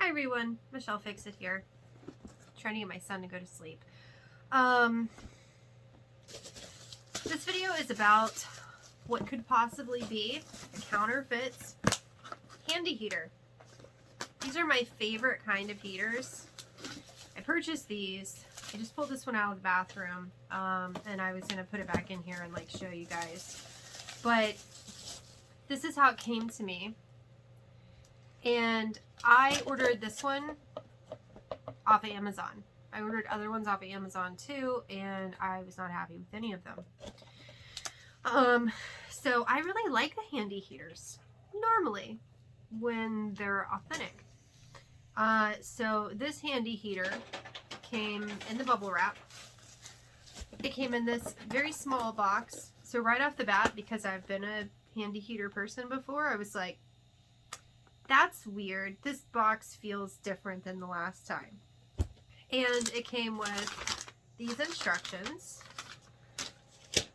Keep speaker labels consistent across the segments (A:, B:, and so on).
A: Hi everyone, Michelle Fix-It here. Trying to get my son to go to sleep. This video is about what could possibly be a counterfeit handy heater. These are my favorite kind of heaters. I purchased these. I just pulled this one out of the bathroom, and I was gonna put it back in here and like show you guys. But this is how it came to me. And I ordered this one off of Amazon. I ordered other ones off of Amazon too, and I was not happy with any of them. So I really like the handy heaters normally when they're authentic. So this handy heater came in the bubble wrap. It came in this very small box. So right off the bat, because I've been a handy heater person before, I was like, that's weird. This box feels different than the last time. And it came with these instructions. It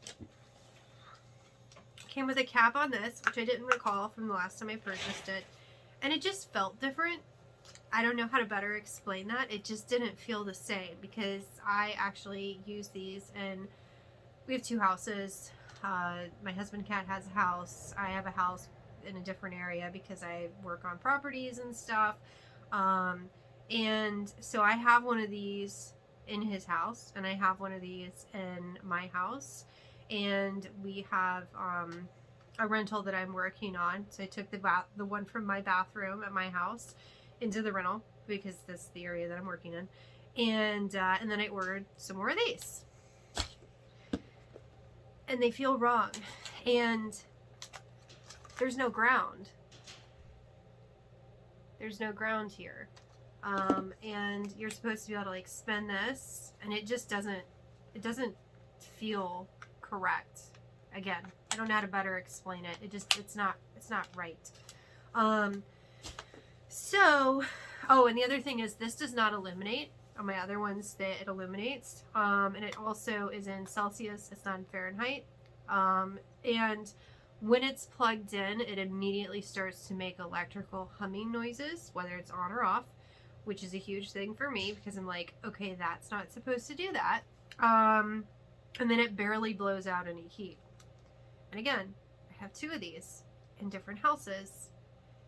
A: came with a cap on this, which I didn't recall from the last time I purchased it. And it just felt different. I don't know how to better explain that. It just didn't feel the same because I actually use these, and we have two houses. My husband Cat has a house. I have a house in a different area because I work on properties and stuff. And so I have one of these in his house, and I have one of these in my house, and we have a rental that I'm working on. So I took the one from my bathroom at my house into the rental because this is the area that I'm working in, and then I ordered some more of these, and they feel wrong, and there's no ground. There's no ground here. And you're supposed to be able to like spin this, and it just doesn't feel correct. Again, I don't know how to better explain it. It's not right. And the other thing is this does not illuminate. On my other ones that it illuminates. And it also is in Celsius, it's not in Fahrenheit. And when it's plugged in, it immediately starts to make electrical humming noises, whether it's on or off, which is a huge thing for me because I'm like, okay, that's not supposed to do that. And then it barely blows out any heat. And again, I have two of these in different houses,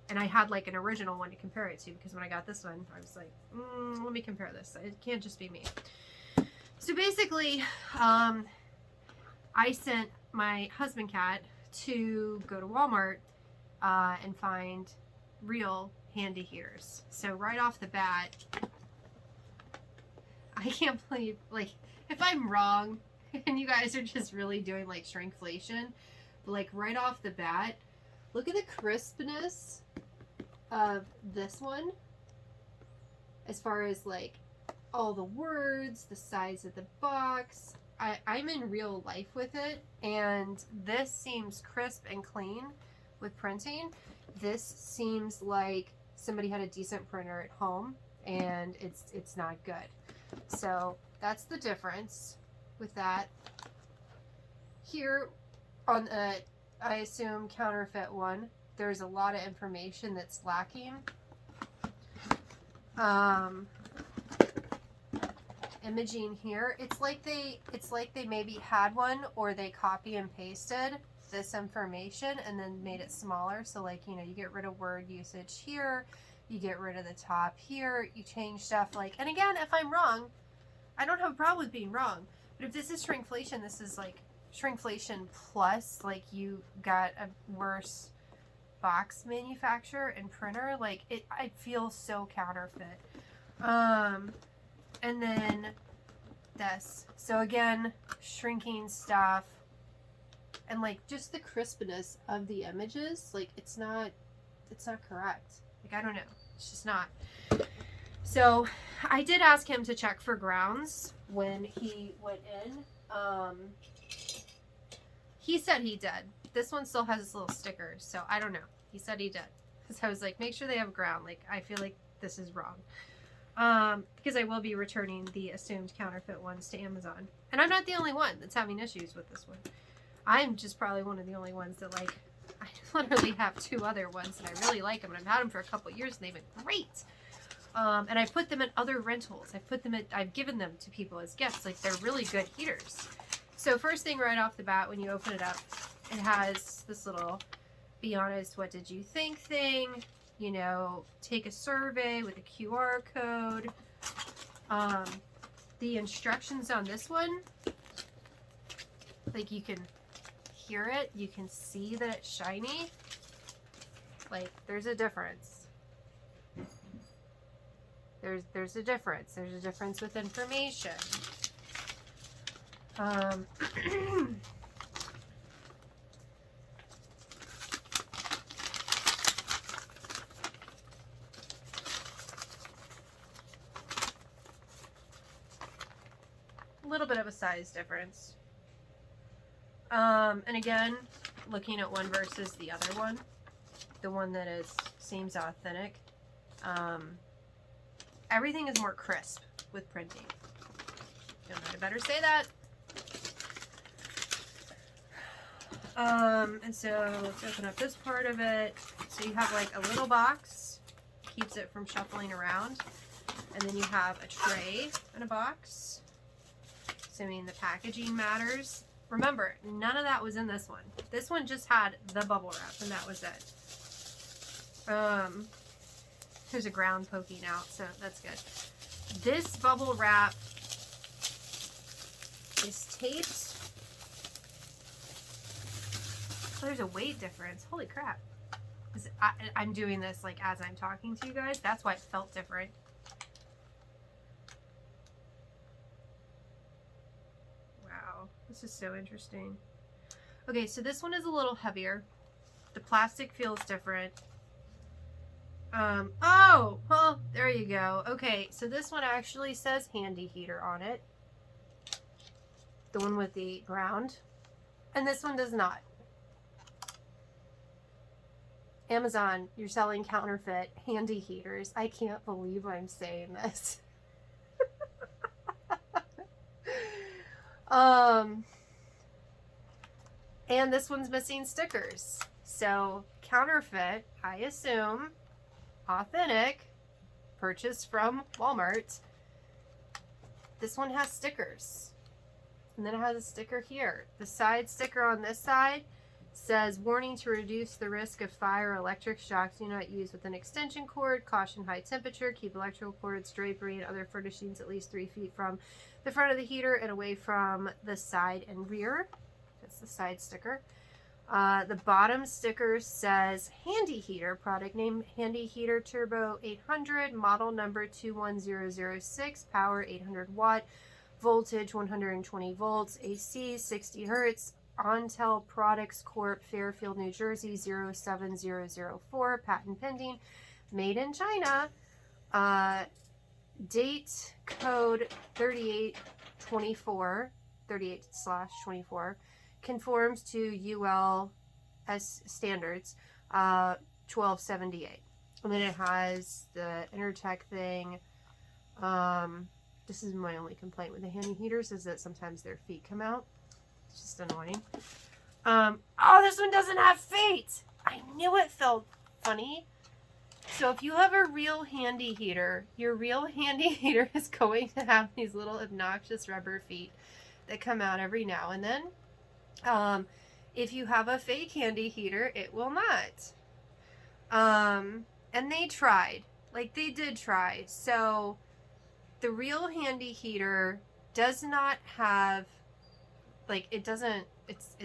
A: and I had like an original one to compare it to because when I got this one, I was like, let me compare this. It can't just be me. So basically, I sent my husband Cat to go to Walmart and find real handy heaters. So right off the bat, I can't believe, like, if I'm wrong and you guys are just really doing like shrinkflation, but like right off the bat, look at the crispness of this one as far as like all the words, the size of the box. I'm in real life with it, and this seems crisp and clean with printing. This seems like somebody had a decent printer at home, and it's not good. So that's the difference with that. Here on the, I assume, counterfeit one, there's a lot of information that's lacking. Imaging here, it's like they maybe had one, or they copy and pasted this information and then made it smaller. So like, you know, you get rid of word usage here, you get rid of the top here, you change stuff like, and again, if I'm wrong, I don't have a problem with being wrong, but if this is shrinkflation, this is like shrinkflation plus, like you got a worse box manufacturer and printer. Like I feel so counterfeit. And then this. So again, shrinking stuff, and like just the crispness of the images, like it's not correct. Like I don't know, it's just not. So I did ask him to check for grounds when he went in. He said he did. This one still has its little stickers, so I don't know. He said he did. So I was like, make sure they have ground. Like I feel like this is wrong. Because I will be returning the assumed counterfeit ones to Amazon. And I'm not the only one that's having issues with this one. I'm just probably one of the only ones that, like, I literally have two other ones and I really like them, and I've had them for a couple years and they've been great. And I put them in other rentals. I've given them to people as gifts. Like, they're really good heaters. So first thing right off the bat, when you open it up, it has this little be honest, what did you think thing, you know, take a survey with a QR code. The instructions on this one, like, you can hear it, you can see that it's shiny. Like, there's a difference. There's a difference. There's a difference with information. A little bit of a size difference. And again, looking at one versus the other one, the one that seems authentic, everything is more crisp with printing. Don't know how to better say that. And so let's open up this part of it. So you have like a little box, keeps it from shuffling around. And then you have a tray and a box. Assuming the packaging matters. Remember, none of that was in this one. This one just had the bubble wrap, and that was it. There's a ground poking out, so that's good. This bubble wrap is taped. Oh, there's a weight difference. Holy crap. I'm doing this like as I'm talking to you guys. That's why it felt different. This is so interesting. Okay, so this one is a little heavier. The plastic feels different. Oh, well, there you go. Okay, so this one actually says handy heater on it. The one with the ground. And this one does not. Amazon, you're selling counterfeit handy heaters. I can't believe I'm saying this. And this one's missing stickers. So counterfeit, I assume, authentic, purchased from Walmart. This one has stickers. And then it has a sticker here. The side sticker on this side says, warning to reduce the risk of fire or electric shocks. Do not use with an extension cord. Caution high temperature. Keep electrical cords, drapery, and other furnishings at least 3 feet from the front of the heater and away from the side and rear. That's the side sticker. The bottom sticker says handy heater, product name Handy Heater Turbo 800, model number 21006, power 800 watt, voltage 120 volts, AC 60 hertz, Ontel Products Corp, Fairfield, New Jersey 07004, patent pending, made in China. Date code 38/24, conforms to UL standards 1278. And then it has the Intertech thing. This is my only complaint with the handy heaters, is that sometimes their feet come out. It's just annoying. Oh, this one doesn't have feet. I knew it felt funny. So if you have a real handy heater, your real handy heater is going to have these little obnoxious rubber feet that come out every now and then. If you have a fake handy heater, it will not. And they tried. Like, they did try. So the real handy heater does not have, like, it doesn't, it's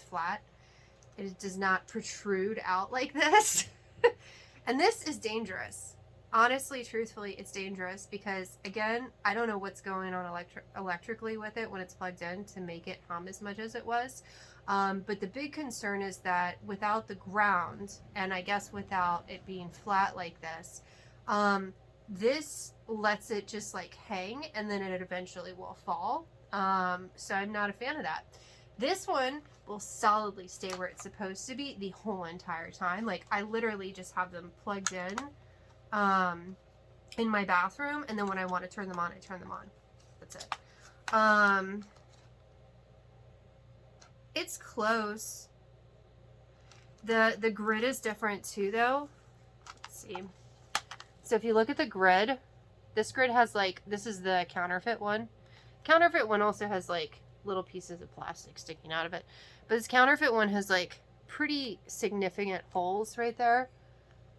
A: flat. It does not protrude out like this. And this is dangerous. Honestly, truthfully, it's dangerous because, again, I don't know what's going on electrically with it when it's plugged in to make it hum as much as it was. But the big concern is that without the ground, and I guess without it being flat like this, this lets it just like hang, and then it eventually will fall. So I'm not a fan of that. This one will solidly stay where it's supposed to be the whole entire time. Like, I literally just have them plugged in my bathroom, and then when I want to turn them on, I turn them on. That's it. It's close. The grid is different too, though. Let's see. So if you look at the grid, this grid has like, this is the counterfeit one. Counterfeit one also has like little pieces of plastic sticking out of it. But this counterfeit one has like pretty significant holes right there.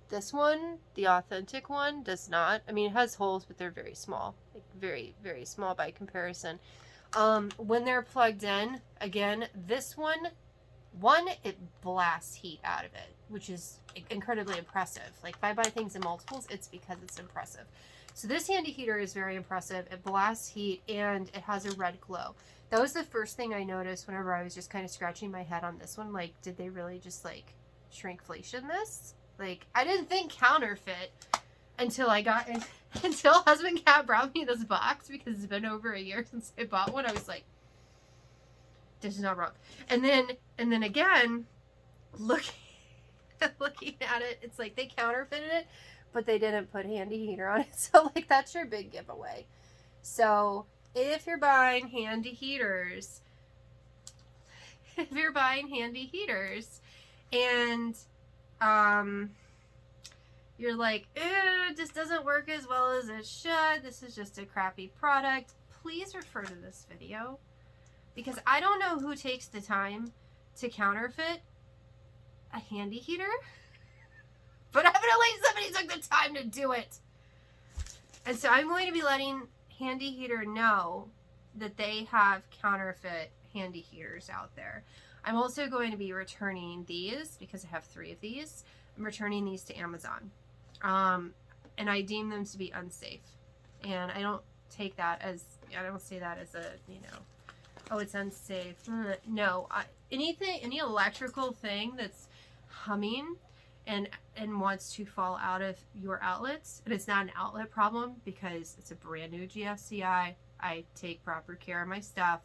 A: This one, the authentic one, does not. I mean, it has holes, but they're very small. Like very, very small by comparison. When they're plugged in, again, this one, it blasts heat out of it, which is incredibly impressive. Like if I buy things in multiples, it's because it's impressive. So this handy heater is very impressive. It blasts heat and it has a red glow. That was the first thing I noticed whenever I was just kind of scratching my head on this one. Like, did they really just like shrinkflation this? Like, I didn't think counterfeit until I got in, until Husband Cat brought me this box, because it's been over a year since I bought one. I was like, this is not wrong. And then again, looking at it, it's like they counterfeited it, but they didn't put handy heater on it. So like, that's your big giveaway. So if you're buying handy heaters, and you're like, ew, this doesn't work as well as it should, this is just a crappy product, please refer to this video, because I don't know who takes the time to counterfeit a handy heater, but evidently somebody took the time to do it. And so I'm going to be letting Handy Heater know that they have counterfeit handy heaters out there. I'm also going to be returning these, because I have 3 of these. I'm returning these to Amazon. And I deem them to be unsafe. And I don't take that as, I don't say that as a, you know, oh, it's unsafe. No, any electrical thing that's humming and wants to fall out of your outlets, and it's not an outlet problem because it's a brand new GFCI. I take proper care of my stuff.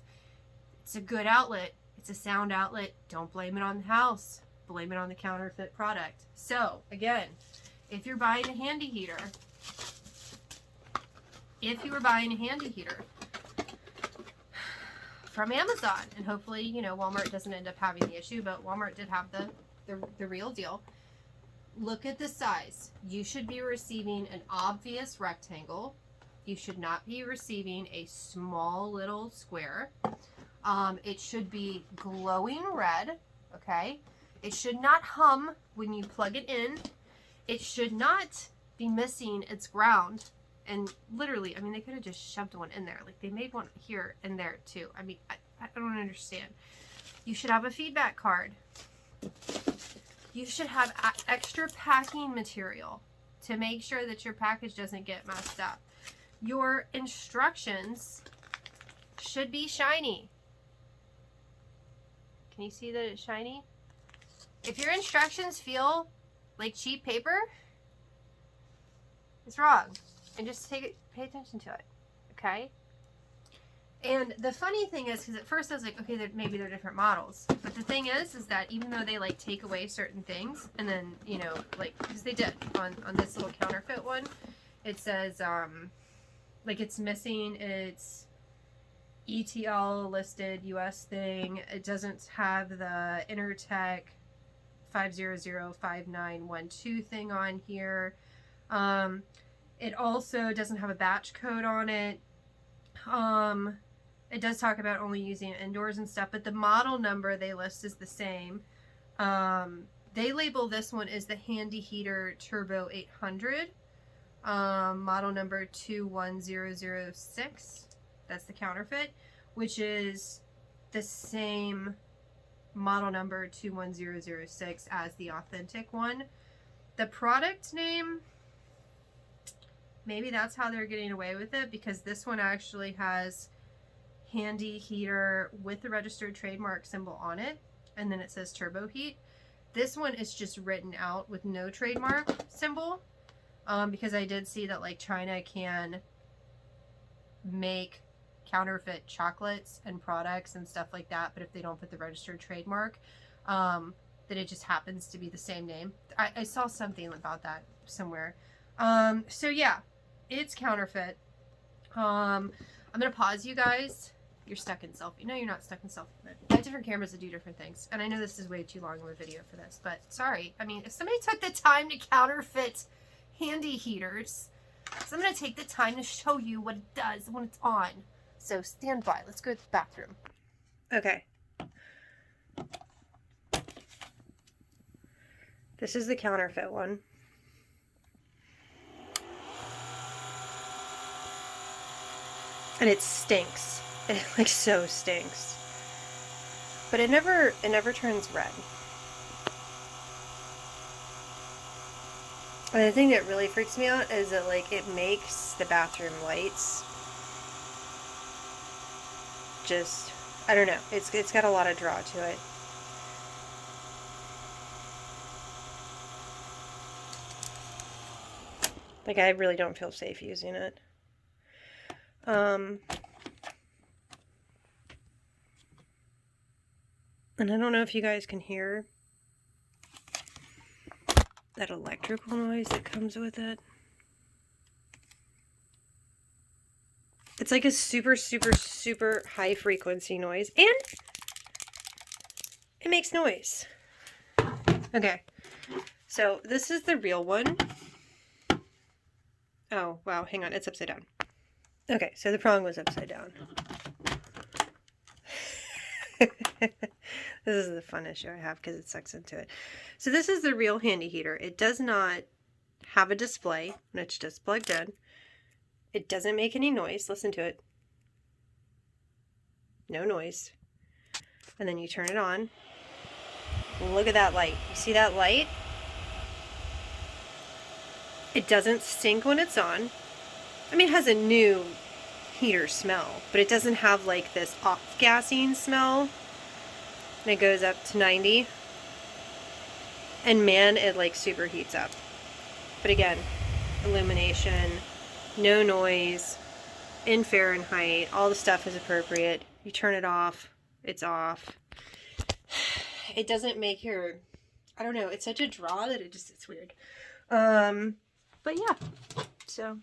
A: It's a good outlet. It's a sound outlet. Don't blame it on the house. Blame it on the counterfeit product. So again, if you're buying a handy heater, from Amazon, and hopefully, you know, Walmart doesn't end up having the issue, but Walmart did have the real deal. Look at the size. You should be receiving an obvious rectangle. You should not be receiving a small little square. It should be glowing red, okay? It should not hum when you plug it in. It should not be missing its ground. And literally, I mean, they could have just shoved one in there. Like, they made one here and there, too. I mean, I don't understand. You should have a feedback card. You should have extra packing material to make sure that your package doesn't get messed up. Your instructions should be shiny. Can you see that it's shiny? If your instructions feel like cheap paper, it's wrong. And just pay attention to it, okay? And the funny thing is, because at first I was like, okay, maybe they're different models. But the thing is that even though they like take away certain things, and then, you know, like, because they did on this little counterfeit one, it says, like, it's missing its ETL listed US thing. It doesn't have the Intertech 5005912 thing on here. It also doesn't have a batch code on it. It does talk about only using it indoors and stuff, but the model number they list is the same. They label this one as the Handy Heater Turbo 800, model number 21006. That's the counterfeit, which is the same model number 21006 as the authentic one. The product name, maybe that's how they're getting away with it, because this one actually has Handy Heater with the registered trademark symbol on it, and then it says Turbo Heat. This one is just written out with no trademark symbol, because I did see that like China can make counterfeit chocolates and products and stuff like that, but if they don't put the registered trademark, that it just happens to be the same name. I saw something about that somewhere. So yeah, it's counterfeit. I'm gonna pause you guys. You're stuck in selfie. No, you're not stuck in selfie. I have different cameras that do different things, and I know this is way too long of a video for this, but sorry. I mean, if somebody took the time to counterfeit handy heaters. So I'm going to take the time to show you what it does when it's on. So stand by. Let's go to the bathroom. Okay. This is the Counterfeit one. And it stinks. It like so stinks. But it never turns red. And the thing that really freaks me out is that like it makes the bathroom lights just, I don't know. It's got a lot of draw to it. Like I really don't feel safe using it. And I don't know if you guys can hear that electrical noise that comes with it. It's like a super, super, super high frequency noise, and it makes noise. Okay, so this is the real one. Oh, wow, hang on, it's upside down. Okay, so the prong was upside down. This is the funnest show I have because it sucks into it. So this is the real handy heater. It does not have a display, and it's just plugged in. It doesn't make any noise. Listen to it. No noise. And then you turn it on. Look at that light. You see that light? It doesn't stink when it's on. I mean, it has a new heater smell, but it doesn't have like this off-gassing smell. And it goes up to 90. And man, it like super heats up. But again, illumination, no noise, in Fahrenheit, all the stuff is appropriate. You turn it off, it's off. It doesn't make your, I don't know, it's such a draw that it's weird. But yeah, so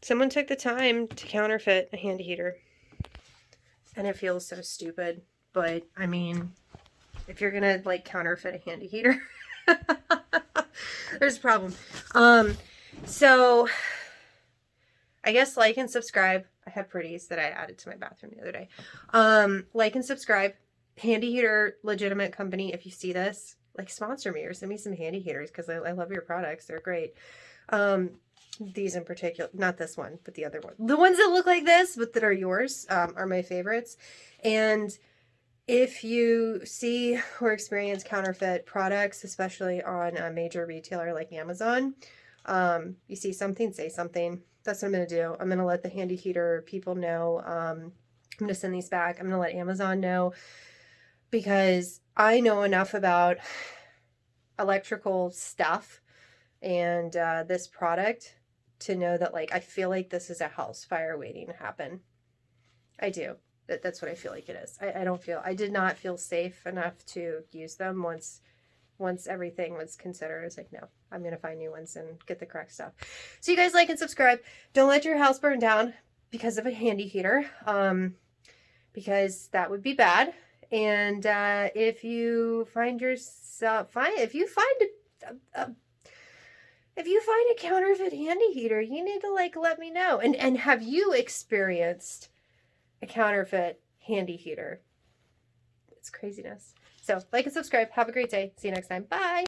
A: someone took the time to counterfeit a handy heater. And it feels so stupid, but I mean, if you're gonna like counterfeit a handy heater, there's a problem. So I guess like and subscribe. I have pretties that I added to my bathroom the other day. Like and subscribe. Handy heater, legitimate company. If you see this, like sponsor me or send me some handy heaters because I love your products. They're great. These in particular, not this one, but the other one. The ones that look like this, but that are yours, are my favorites. And if you see or experience counterfeit products, especially on a major retailer like Amazon, you see something, say something. That's what I'm going to do. I'm going to let the handy heater people know. I'm going to send these back. I'm going to let Amazon know because I know enough about electrical stuff and this product to know that, like, I feel like this is a house fire waiting to happen. I do. That's what I feel like it is. I did not feel safe enough to use them once everything was considered. I was like, no, I'm going to find new ones and get the correct stuff. So you guys like and subscribe. Don't let your house burn down because of a handy heater, because that would be bad. And if you find yourself, if you find a counterfeit handy heater, you need to like let me know. And have you experienced a counterfeit handy heater? It's craziness. So like and subscribe. Have a great day. See you next time. Bye.